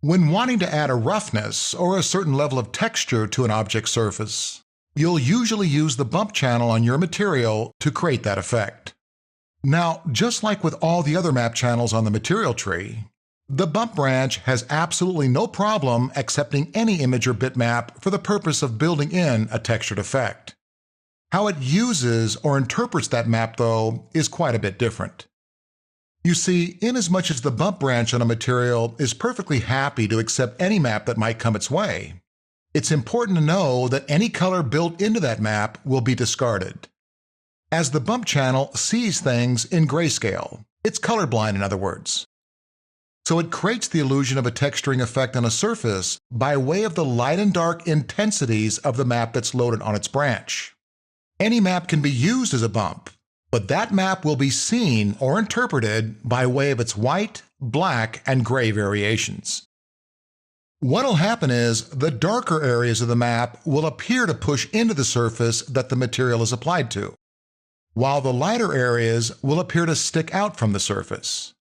When wanting to add a roughness or a certain level of texture to an object surface, you'll usually use the bump channel on your material to create that effect. Now, just like with all the other map channels on the material tree, the bump branch has absolutely no problem accepting any image or bitmap for the purpose of building in a textured effect. How it uses or interprets that map, though, is quite a bit different. You see, inasmuch as the bump branch on a material is perfectly happy to accept any map that might come its way, it's important to know that any color built into that map will be discarded, as the bump channel sees things in grayscale. It's colorblind, in other words. So it creates the illusion of a texturing effect on a surface by way of the light and dark intensities of the map that's loaded on its branch. Any map can be used as a bump, but that map will be seen or interpreted by way of its white, black, and gray variations. What'll happen is the darker areas of the map will appear to push into the surface that the material is applied to, while the lighter areas will appear to stick out from the surface.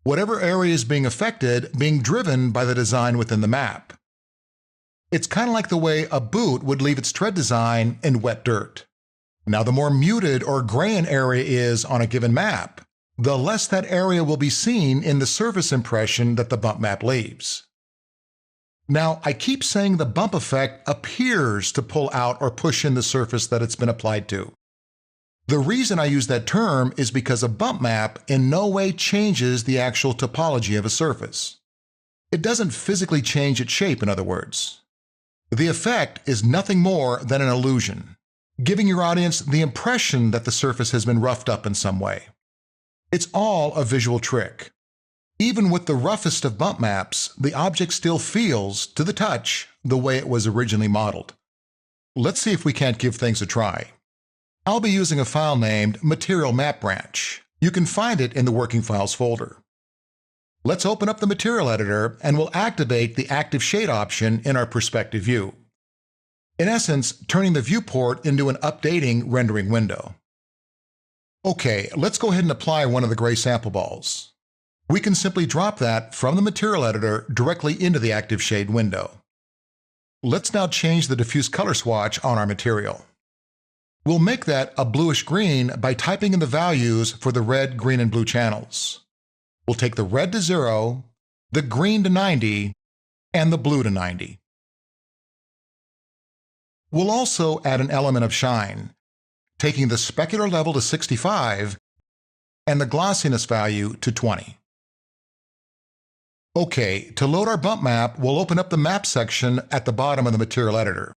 Whatever area is being affected being driven by the design within the map. It's kind of like the way a boot would leave its tread design in wet dirt. Now, the more muted or gray an area is on a given map, the less that area will be seen in the surface impression that the bump map leaves. Now, I keep saying the bump effect appears to pull out or push in the surface that it's been applied to. The reason I use that term is because a bump map in no way changes the actual topology of a surface. It doesn't physically change its shape, in other words. The effect is nothing more than an illusion, giving your audience the impression that the surface has been roughed up in some way. It's all a visual trick. Even with the roughest of bump maps, the object still feels, to the touch, the way it was originally modeled. Let's see if we can't give things a try. I'll be using a file named Material Map Branch. You can find it in the Working Files folder. Let's open up the Material Editor and we'll activate the Active Shade option in our perspective view. In essence, turning the viewport into an updating rendering window. Okay, let's go ahead and apply one of the gray sample balls. We can simply drop that from the Material Editor directly into the Active Shade window. Let's now change the diffuse color swatch on our material. We'll make that a bluish green by typing in the values for the red, green, and blue channels. We'll take the red to 0, the green to 90, and the blue to 90. We'll also add an element of shine, taking the specular level to 65 and the glossiness value to 20. Okay, to load our bump map, we'll open up the Map section at the bottom of the Material Editor.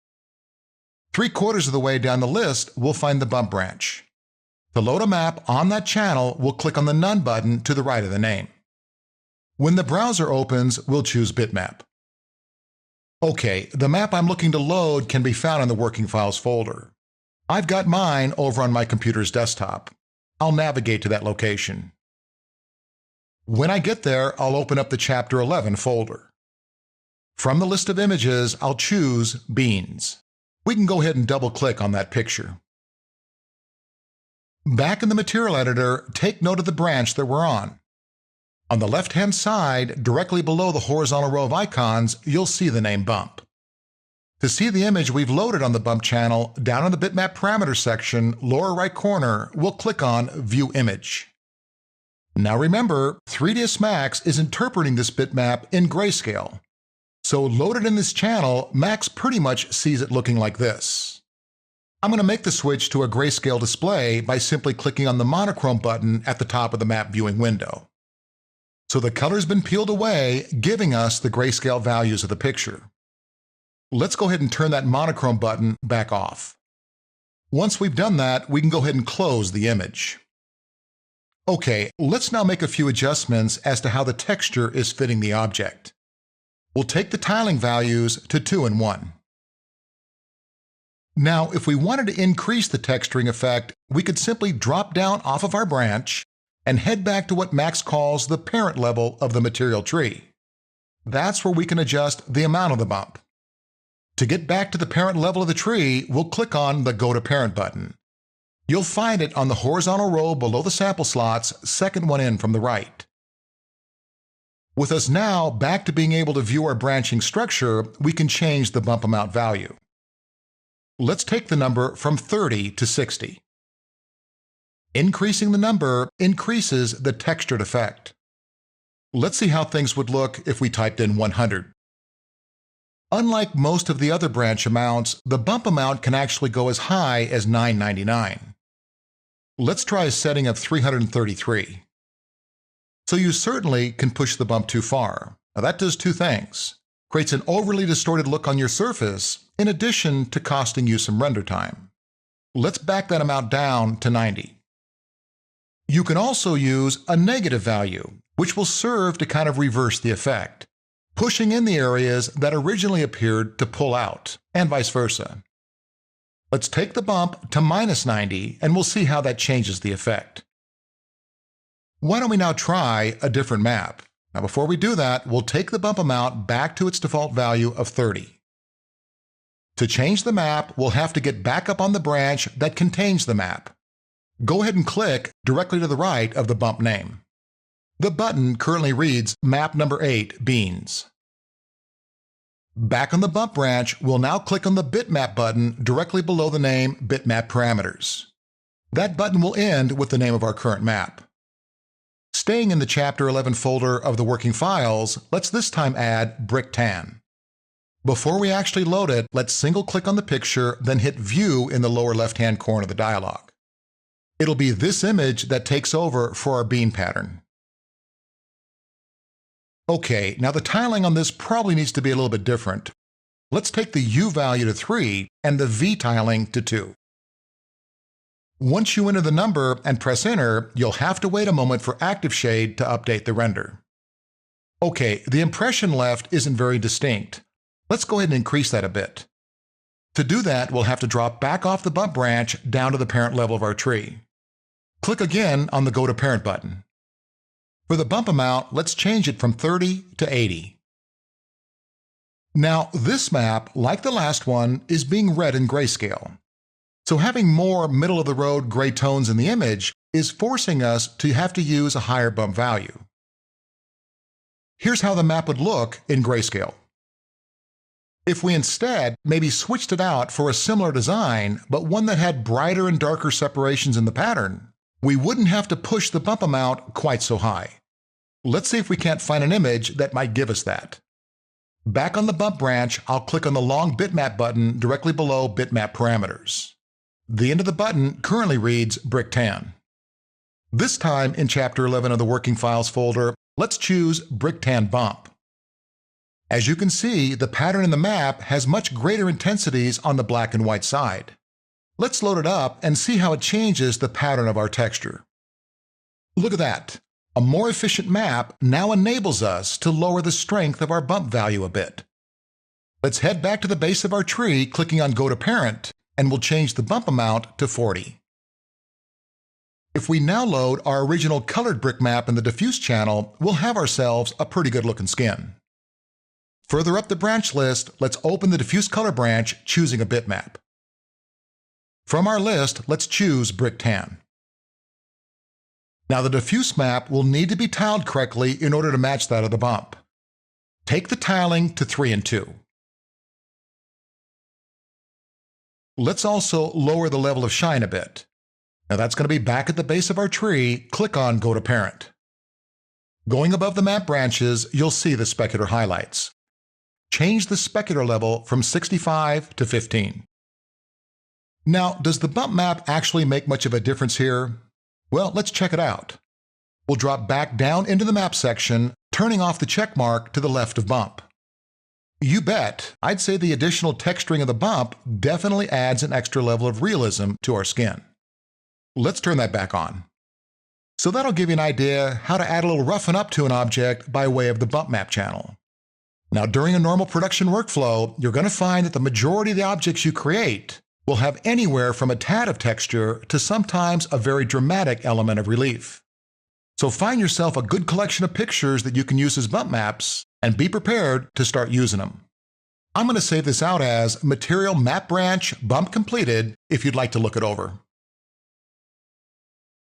3/4 of the way down the list, we'll find the bump branch. To load a map on that channel, we'll click on the None button to the right of the name. When the browser opens, we'll choose Bitmap. Okay, the map I'm looking to load can be found in the Working Files folder. I've got mine over on my computer's desktop. I'll navigate to that location. When I get there, I'll open up the Chapter 11 folder. From the list of images, I'll choose Beans. We can go ahead and double-click on that picture. Back in the Material Editor, take note of the branch that we're on. On the left-hand side, directly below the horizontal row of icons, you'll see the name Bump. To see the image we've loaded on the Bump channel, down in the Bitmap Parameters section, lower right corner, we'll click on View Image. Now remember, 3ds Max is interpreting this bitmap in grayscale. So loaded in this channel, Max pretty much sees it looking like this. I'm going to make the switch to a grayscale display by simply clicking on the monochrome button at the top of the map viewing window. So the color's been peeled away, giving us the grayscale values of the picture. Let's go ahead and turn that monochrome button back off. Once we've done that, we can go ahead and close the image. Okay, let's now make a few adjustments as to how the texture is fitting the object. We'll take the tiling values to 2 and 1. Now, if we wanted to increase the texturing effect, we could simply drop down off of our branch and head back to what Max calls the parent level of the material tree. That's where we can adjust the amount of the bump. To get back to the parent level of the tree, we'll click on the Go to Parent button. You'll find it on the horizontal row below the sample slots, second one in from the right. With us now back to being able to view our branching structure, we can change the bump amount value. Let's take the number from 30 to 60. Increasing the number increases the textured effect. Let's see how things would look if we typed in 100. Unlike most of the other branch amounts, the bump amount can actually go as high as $9.99. Let's try a setting of 333. So you certainly can push the bump too far. Now that does two things. Creates an overly distorted look on your surface, in addition to costing you some render time. Let's back that amount down to 90. You can also use a negative value, which will serve to kind of reverse the effect, pushing in the areas that originally appeared to pull out, and vice versa. Let's take the bump to -90 and we'll see how that changes the effect. Why don't we now try a different map? Now before we do that, we'll take the bump amount back to its default value of 30. To change the map, we'll have to get back up on the branch that contains the map. Go ahead and click directly to the right of the bump name. The button currently reads Map Number 8, Beans. Back on the bump branch, we'll now click on the Bitmap button directly below the name Bitmap Parameters. That button will end with the name of our current map. Staying in the Chapter 11 folder of the working files, let's this time add Brick Tan. Before we actually load it, let's single-click on the picture, then hit View in the lower left-hand corner of the dialog. It'll be this image that takes over for our bean pattern. Okay, now the tiling on this probably needs to be a little bit different. Let's take the U value to 3 and the V tiling to 2. Once you enter the number and press Enter, you'll have to wait a moment for ActiveShade to update the render. Okay, the impression left isn't very distinct. Let's go ahead and increase that a bit. To do that, we'll have to drop back off the bump branch down to the parent level of our tree. Click again on the Go to Parent button. For the bump amount, let's change it from 30 to 80. Now, this map, like the last one, is being read in grayscale. So having more middle-of-the-road gray tones in the image is forcing us to have to use a higher bump value. Here's how the map would look in grayscale. If we instead maybe switched it out for a similar design, but one that had brighter and darker separations in the pattern, we wouldn't have to push the bump amount quite so high. Let's see if we can't find an image that might give us that. Back on the bump branch, I'll click on the long Bitmap button directly below Bitmap Parameters. The end of the button currently reads Brick Tan. This time in Chapter 11 of the Working Files folder, let's choose Brick Tan Bump. As you can see, the pattern in the map has much greater intensities on the black and white side. Let's load it up and see how it changes the pattern of our texture. Look at that! A more efficient map now enables us to lower the strength of our bump value a bit. Let's head back to the base of our tree, clicking on Go to Parent, and we'll change the bump amount to 40. If we now load our original colored brick map in the diffuse channel, we'll have ourselves a pretty good looking skin. Further up the branch list, let's open the diffuse color branch, choosing a bitmap. From our list, let's choose Brick Tan. Now the diffuse map will need to be tiled correctly in order to match that of the bump. Take the tiling to 3 and 2. Let's also lower the level of shine a bit. Now that's going to be back at the base of our tree. Click on Go to Parent. Going above the map branches, you'll see the specular highlights. Change the specular level from 65 to 15. Now, does the bump map actually make much of a difference here? Well, let's check it out. We'll drop back down into the map section, turning off the check mark to the left of bump. You bet, I'd say the additional texturing of the bump definitely adds an extra level of realism to our skin. Let's turn that back on. So that'll give you an idea how to add a little roughen up to an object by way of the bump map channel. Now, during a normal production workflow, you're going to find that the majority of the objects you create will have anywhere from a tad of texture to sometimes a very dramatic element of relief. So find yourself a good collection of pictures that you can use as bump maps and be prepared to start using them. I'm going to save this out as Material Map Branch Bump Completed if you'd like to look it over.